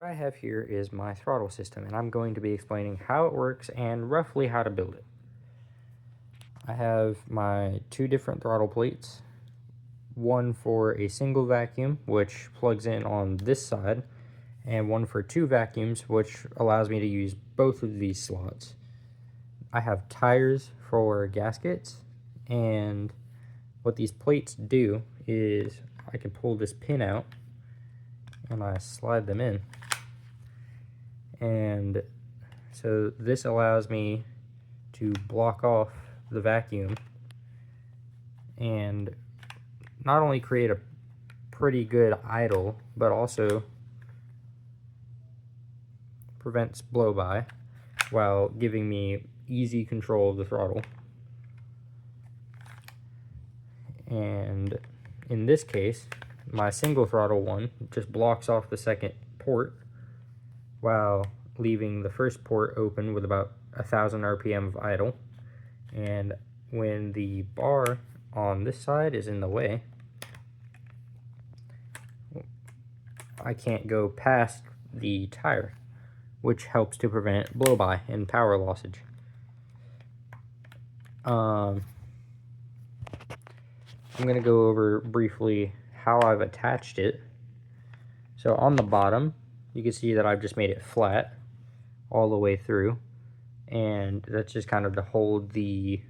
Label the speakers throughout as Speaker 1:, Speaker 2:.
Speaker 1: What I have here is my throttle system, and I'm going to be explaining how it works and roughly how to build it. I have my two different throttle plates, one for a single vacuum, which plugs in on this side, and one for two vacuums, which allows me to use both of these slots. I have tires for gaskets, and what these plates do is I can pull this pin out and I slide them in. And so this allows me to block off the vacuum and not only create a pretty good idle, but also prevents blow-by while giving me easy control of the throttle. And in this case, my single throttle one just blocks off the second port while leaving the first port open with about 1,000 RPM of idle. And when the bar on this side is in the way, I can't go past the tire, which helps to prevent blow-by and power lossage. I'm going to go over briefly how I've attached it. So on the bottom, you can see that I've just made it flat all the way through, and that's just kind of to hold the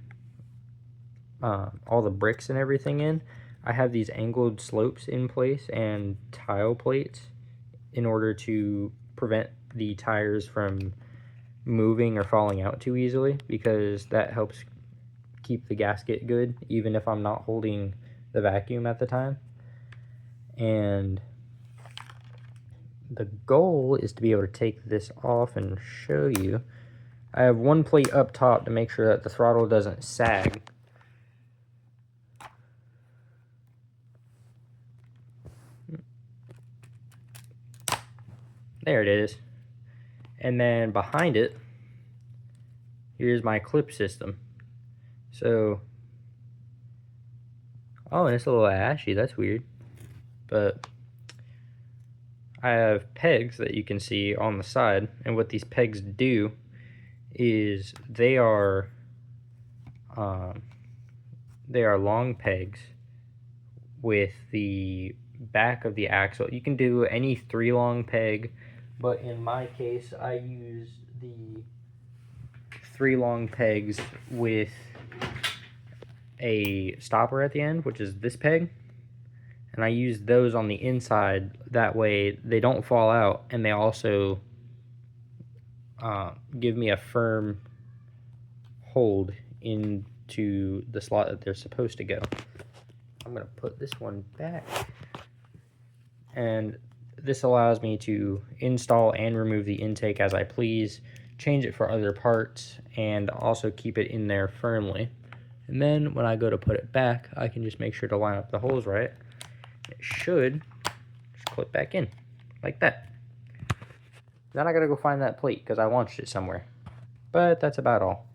Speaker 1: all the bricks and everything in. I have these angled slopes in place and tile plates in order to prevent the tires from moving or falling out too easily, because that helps keep the gasket good even if I'm not holding the vacuum at the time. And the goal is to be able to take this off and show you. I have one plate up top to make sure that the throttle doesn't sag. There it is. And then behind it, here's my clip system. So, oh, and it's a little ashy, that's weird. But I have pegs that you can see on the side, and what these pegs do is they are long pegs with the back of the axle. You can do any 3 long peg, but in my case I use the 3 long pegs with a stopper at the end, which is this peg. And I use those on the inside, that way they don't fall out, and they also give me a firm hold into the slot that they're supposed to go. I'm going to put this one back, and this allows me to install and remove the intake as I please, change it for other parts, and also keep it in there firmly. And then when I go to put it back, I can just make sure to line up the holes right. It should just clip back in, like that. Then I gotta go find that plate because I launched it somewhere. But that's about all.